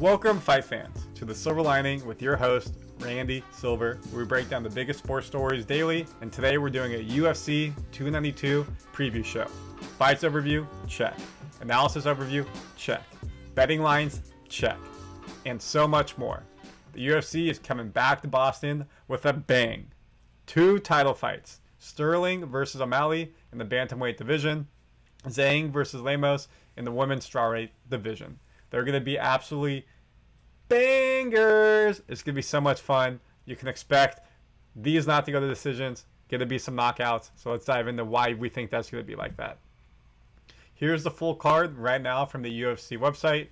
Welcome, fight fans, to The Silver Lining with your host, Randy Silver, where we break down the biggest sports stories daily, and today we're doing a UFC 292 preview show. Fights overview? Check. Analysis overview? Check. Betting lines? Check. And so much more. The UFC is coming back to Boston with a bang. 2 title fights. Sterling versus O'Malley in the bantamweight division. Zhang versus Lemos in the women's strawweight division. They're going to be absolutely bangers. It's going to be so much fun. You can expect these not to go to decisions. Going to be some knockouts. So let's dive into why we think that's going to be like that. Here's the full card right now from the UFC website.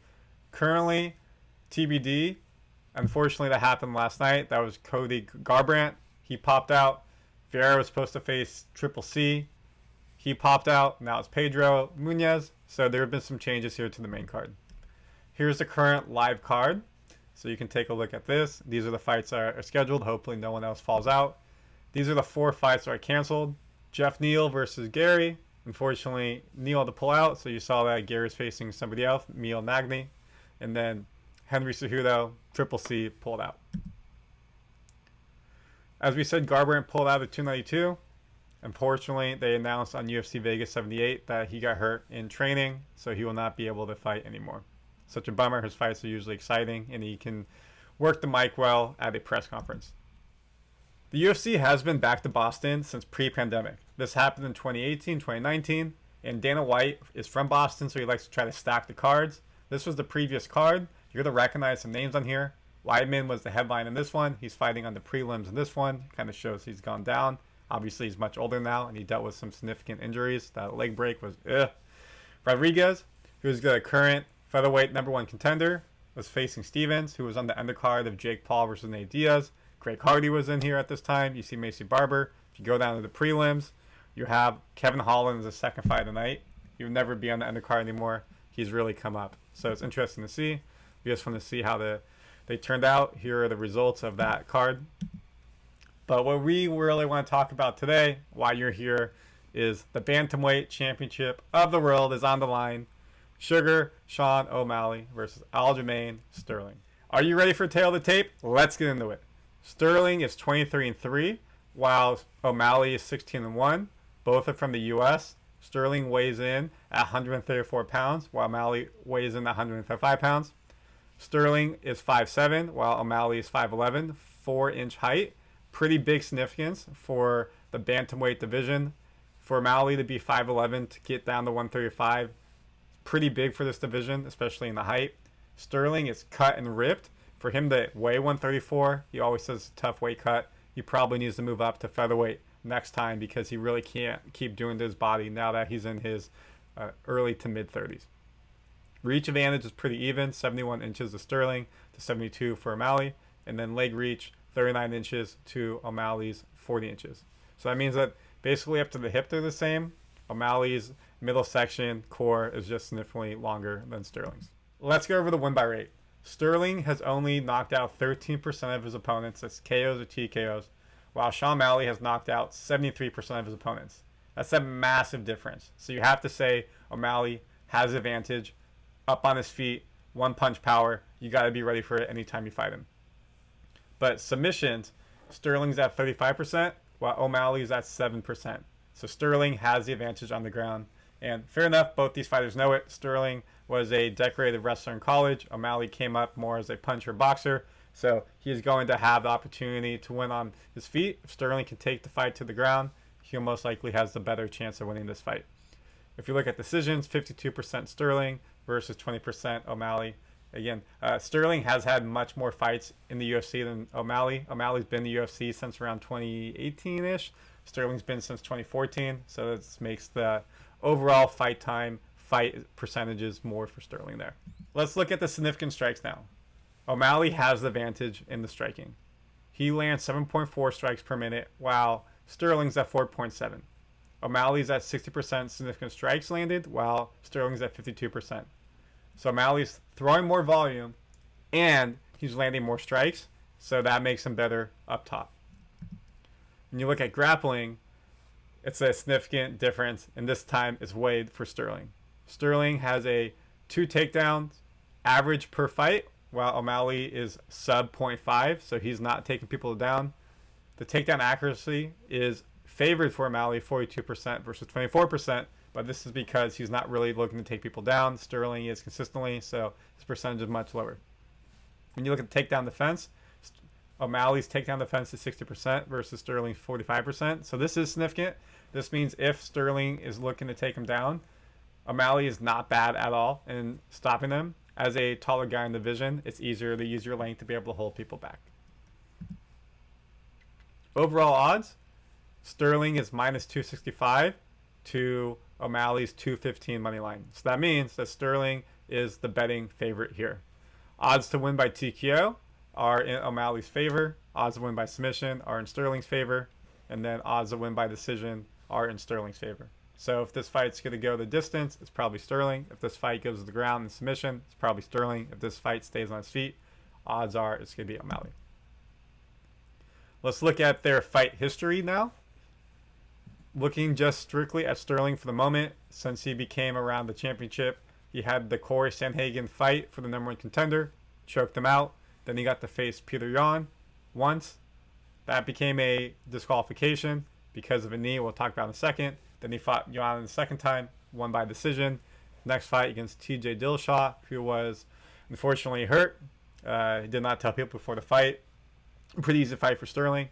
Currently, TBD. Unfortunately, that happened last night. That was Cody Garbrandt. He popped out. Vieira was supposed to face Triple C. He popped out. Now it's Pedro Munhoz. So there have been some changes here to the main card. Here's the current live card. So you can take a look at this. These are the fights that are scheduled. Hopefully no one else falls out. These are the 4 fights that are canceled. Jeff Neal versus Gary. Unfortunately, Neal had to pull out. So you saw that Gary's facing somebody else, Neil Magny. And then Henry Cejudo, Triple C, pulled out. As we said, Garbrandt pulled out at 292. Unfortunately, they announced on UFC Vegas 78 that he got hurt in training, so he will not be able to fight anymore. Such a bummer. His fights are usually exciting, and he can work the mic well at a press conference. The UFC has been back to Boston since pre-pandemic. This happened in 2018, 2019, and Dana White is from Boston, so he likes to try to stack the cards. This was the previous card. You're going to recognize some names on here. Weidman was the headline in this one. He's fighting on the prelims in this one. Kind of shows he's gone down. Obviously, he's much older now, and he dealt with some significant injuries. That leg break was Rodriguez, who's the current featherweight #1 contender, was facing Stevens, who was on the undercard of Jake Paul versus Nate Diaz. Greg Hardy was in here at this time. You see Macy Barber. If you go down to the prelims, you have Kevin Holland as the second fight of the night. He would never be on the undercard anymore. He's really come up. So it's interesting to see. We just want to see how they turned out. Here are the results of that card. But what we really want to talk about today, why you're here, is the Bantamweight Championship of the world is on the line. Sugar Sean O'Malley versus Aljamain Sterling. Are you ready for a tail of the tape? Let's get into it. Sterling is 23-3, while O'Malley is 16-1. Both are from the U.S. Sterling weighs in at 134 pounds, while O'Malley weighs in at 135 pounds. Sterling is 5'7", while O'Malley is 5'11", 4-inch height. Pretty big significance for the bantamweight division. For O'Malley to be 5'11", to get down to 135, pretty big for this division, especially in the height. Sterling is cut and ripped. For him to weigh 134, he always says it's a tough weight cut. He probably needs to move up to featherweight next time because he really can't keep doing to his body now that he's in his early to mid-30s. Reach advantage is pretty even, 71 inches to Sterling to 72 for O'Malley, and then leg reach, 39 inches to O'Malley's 40 inches. So that means that basically up to the hip they're the same. O'Malley's middle section core is just significantly longer than Sterling's. Let's go over the win by rate. Sterling has only knocked out 13% of his opponents as KOs or TKOs, while Sean O'Malley has knocked out 73% of his opponents. That's a massive difference. So you have to say O'Malley has advantage, up on his feet, one punch power. You got to be ready for it anytime you fight him. But submissions, Sterling's at 35%, while O'Malley's at 7%. So Sterling has the advantage on the ground. And fair enough, both these fighters know it. Sterling was a decorated wrestler in college. O'Malley came up more as a puncher boxer. So he's going to have the opportunity to win on his feet. If Sterling can take the fight to the ground, he most likely has the better chance of winning this fight. If you look at decisions, 52% Sterling versus 20% O'Malley. Again, Sterling has had much more fights in the UFC than O'Malley. O'Malley's been in the UFC since around 2018-ish. Sterling's been since 2014. So this makes the overall fight percentages more for Sterling there. Let's look at the significant strikes now. O'Malley has the advantage in the striking. He lands 7.4 strikes per minute, while Sterling's at 4.7. O'Malley's at 60% significant strikes landed, while Sterling's at 52%. So O'Malley's throwing more volume, and he's landing more strikes, so that makes him better up top. When you look at grappling, it's a significant difference, and this time it's weighed for Sterling. Sterling has a 2 takedowns average per fight, while O'Malley is sub 0.5, so he's not taking people down. The takedown accuracy is favored for O'Malley, 42% versus 24%, but this is because he's not really looking to take people down. Sterling is consistently, so his percentage is much lower. When you look at the takedown defense, O'Malley's takedown defense is 60% versus Sterling's 45%, so this is significant. This means if Sterling is looking to take him down, O'Malley is not bad at all in stopping them. As a taller guy in the division, it's easier to use your length to be able to hold people back. Overall odds, Sterling is minus 265 to O'Malley's 215 money line. So that means that Sterling is the betting favorite here. Odds to win by TKO are in O'Malley's favor. Odds to win by submission are in Sterling's favor. And then odds to win by decision are in Sterling's favor. So if this fight's going to go the distance, it's probably Sterling. If this fight goes to the ground in submission, it's probably Sterling. If this fight stays on his feet, odds are it's going to be O'Malley. Let's look at their fight history now. Looking just strictly at Sterling for the moment, since he became around the championship, he had the Corey Sandhagen fight for the number one contender, choked him out. Then he got to face Peter Yan once. That became a disqualification because of a knee we'll talk about in a second. Then he fought Yan the second time, won by decision. Next fight against TJ Dillashaw, who was unfortunately hurt. He did not tell people before the fight. Pretty easy fight for Sterling.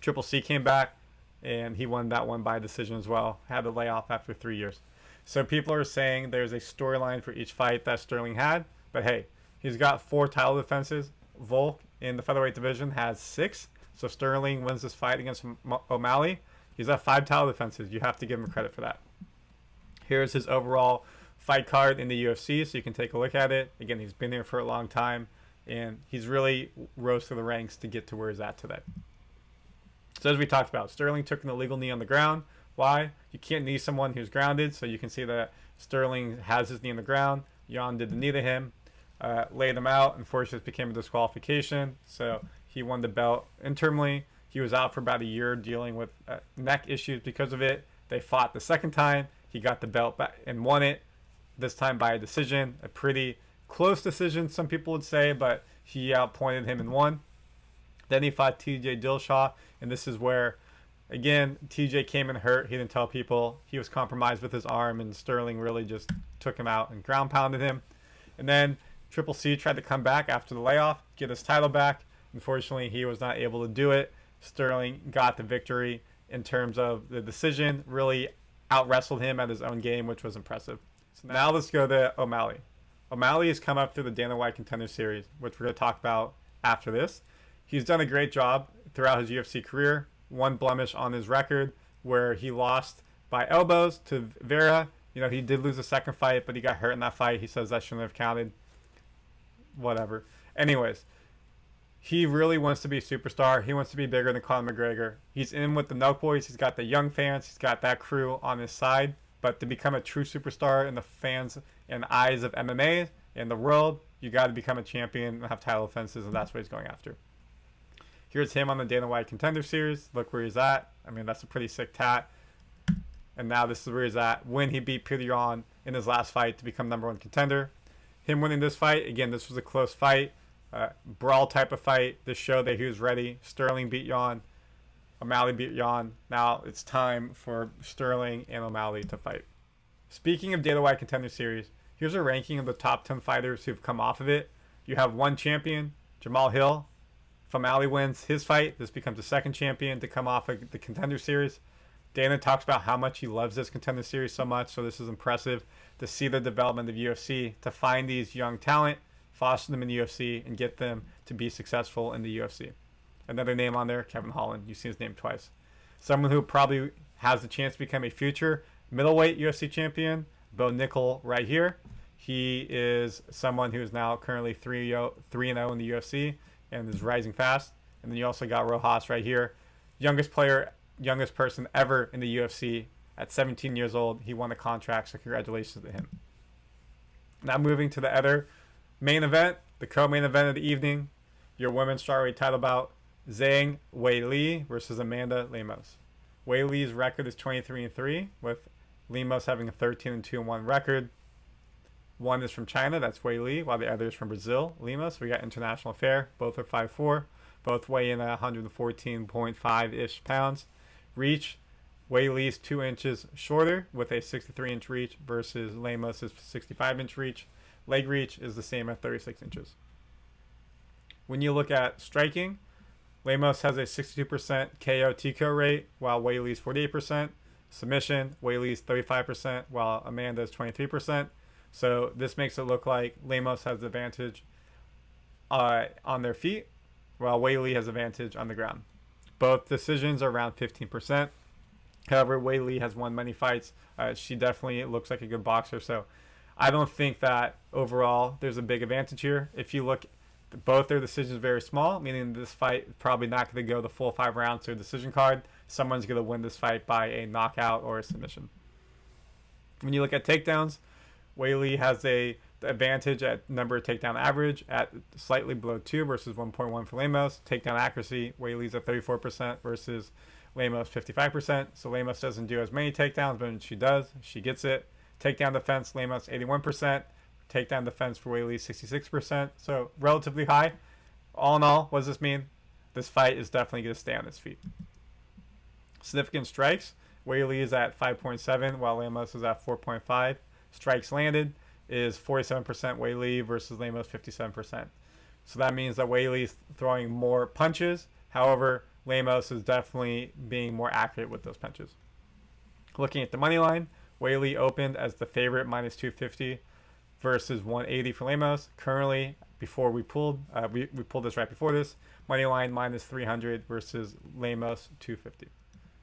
Triple C came back, and he won that one by decision as well. Had to lay off after 3 years. So people are saying there's a storyline for each fight that Sterling had. But hey, he's got 4 title defenses. Volk in the featherweight division has 6. So Sterling wins this fight against O'Malley. He's at 5 title defenses. You have to give him credit for that. Here's his overall fight card in the UFC, so you can take a look at it. Again, he's been there for a long time, and he's really rose through the ranks to get to where he's at today. So as we talked about, Sterling took an illegal knee on the ground. Why? You can't knee someone who's grounded, so you can see that Sterling has his knee on the ground. Yan did the knee to him, laid him out. Unfortunately, it became a disqualification, so he won the belt interimly. He was out for about a year dealing with neck issues because of it. They fought the second time. He got the belt back and won it, this time by a decision. A pretty close decision, some people would say, but he outpointed him and won. Then he fought TJ Dillashaw, and this is where, again, TJ came in hurt. He didn't tell people. He was compromised with his arm, and Sterling really just took him out and ground pounded him. And then Triple C tried to come back after the layoff, get his title back. Unfortunately, he was not able to do it. Sterling got the victory in terms of the decision, really out-wrestled him at his own game, which was impressive. So now let's go to O'Malley. O'Malley has come up through the Dana White Contender Series, which we're going to talk about after this. He's done a great job throughout his UFC career. One blemish on his record where he lost by elbows to Vera. You know, he did lose a second fight, but he got hurt in that fight. He says that shouldn't have counted. Whatever. Anyways, he really wants to be a superstar. He wants to be bigger than Conor McGregor. He's in with the Nelk Boys. He's got the young fans. He's got that crew on his side. But to become a true superstar in the fans and eyes of MMA and the world, you got to become a champion and have title offenses, and that's what he's going after. Here's him on the Dana White Contender Series. Look where he's at. I mean, that's a pretty sick tat. And now this is where he's at when he beat Peter Yan in his last fight to become number one contender. Him winning this fight, again, this was a close fight. Brawl type of fight. This showed that he was ready. Sterling beat Yan. O'Malley beat Yan. Now it's time for Sterling and O'Malley to fight. Speaking of Dana White Contender Series, here's a ranking of the top 10 fighters who've come off of it. You have one champion, Jamal Hill. If O'Malley wins his fight, this becomes the second champion to come off of the Contender Series. Dana talks about how much he loves this Contender Series so much, so this is impressive to see the development of UFC, to find these young talent, foster them in the UFC, and get them to be successful in the UFC. Another name on there, Kevin Holland. You've seen his name twice. Someone who probably has the chance to become a future middleweight UFC champion, Bo Nickel right here. He is someone who is now currently 3-0 in the UFC and is rising fast. And then you also got Rojas right here. Youngest person ever in the UFC at 17 years old. He won a contract, so congratulations to him. Now moving to the other main event, the co-main event of the evening, your women's strawweight title bout, Zhang Weili versus Amanda Lemos. Weili's record is 23-3, with Lemos having a 13-2-1 record. One is from China, that's Wei Li, while the other is from Brazil, Lemos. We got international affair. Both are 5'4". Both weigh in at 114.5-ish pounds. Reach, Wei Li's 2 inches shorter with a 63-inch reach versus Lemos' 65-inch reach. Leg reach is the same at 36 inches. When you look at striking, Lemos has a 62% KO TKO rate, while Wei Li's 48%. Submission, Wei Li's 35%, while Amanda's 23%. So this makes it look like Lemos has the advantage on their feet, while Wei Li has advantage on the ground. Both decisions are around 15%. However, Wei Li has won many fights. She definitely looks like a good boxer. So I don't think that overall there's a big advantage here. If you look, both their decisions are very small, meaning this fight is probably not going to go the full 5 rounds to a decision card. Someone's going to win this fight by a knockout or a submission. When you look at takedowns, Wei Li has the advantage at number of takedown average at slightly below 2 versus 1.1 for Lemos. Takedown accuracy, Wei Li's at 34% versus Lemos 55%. So Lemos doesn't do as many takedowns, but when she does, she gets it. Takedown defense, Lemos 81%. Takedown defense for Wei Li 66%. So relatively high. All in all, what does this mean? This fight is definitely going to stay on its feet. Significant strikes, Wei Li is at 5.7 while Lemos is at 4.5. Strikes landed is 47% Wei Li versus Lemos 57%. So that means that Wei Li is throwing more punches. However, Lemos is definitely being more accurate with those punches. Looking at the money line, Wei Li opened as the favorite minus 250 versus 180 for Lemos. Currently, before we pulled this right before this, money line minus 300 versus Lemos 250.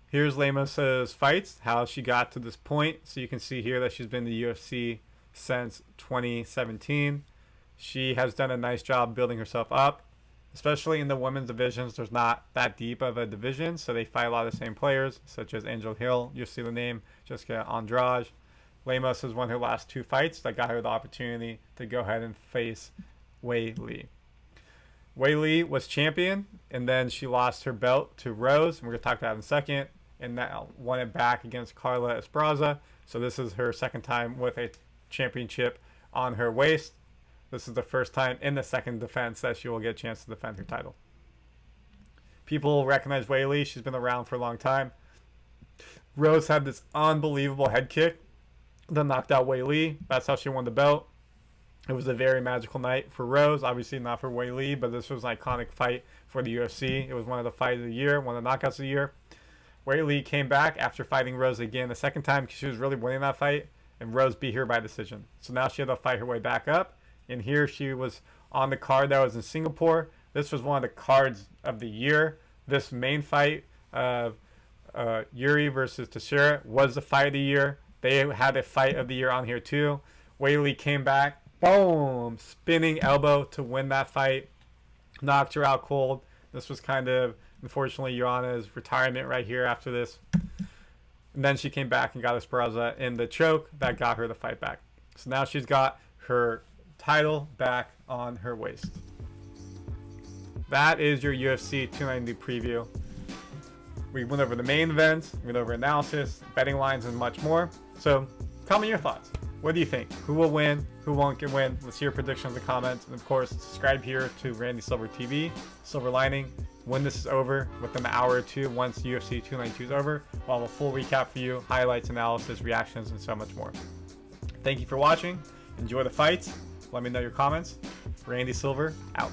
Here's Lemos's fights, how she got to this point. So you can see here that she's been in the UFC since 2017. She has done a nice job building herself up, especially in the women's divisions. There's not that deep of a division, so they fight a lot of the same players, such as Angel Hill. You'll see the name, Jessica Andrade. Lemos has won her last 2 fights that got her the opportunity to go ahead and face Wei Li. Wei Li was champion, and then she lost her belt to Rose, and we're going to talk about that in a second, and now won it back against Carla Esparza. So this is her second time with a championship on her waist. This is the first time in the second defense that she will get a chance to defend her title. People recognize Wei Li. She's been around for a long time. Rose had this unbelievable head kick that knocked out Wei Li. That's how she won the belt. It was a very magical night for Rose. Obviously not for Wei Li, but this was an iconic fight for the UFC. It was one of the fights of the year, one of the knockouts of the year. Wei Li came back after fighting Rose again the second time because she was really winning that fight, and Rose beat her by decision. So now she had to fight her way back up, and here she was on the card that was in Singapore. This was one of the cards of the year. This main fight of Yuri versus Teixeira was the fight of the year. They had a fight of the year on here too. Wei Li came back, boom, spinning elbow to win that fight, knocked her out cold. This was kind of, unfortunately, Joanna's retirement right here after this. And then she came back and got Esparza in the choke that got her the fight back. So now she's got her title back on her waist. That is your UFC 290 preview. We went over the main events, we went over analysis, betting lines, and much more. So comment your thoughts. What do you think? Who will win? Who won't get win? Let's hear predictions in the comments. And of course, subscribe here to Randy Silver TV. Silver lining, when this is over, within an hour or two, once UFC 292 is over, we'll have a full recap for you, highlights, analysis, reactions, and so much more. Thank you for watching. Enjoy the fights. Let me know your comments. Randy Silver, out.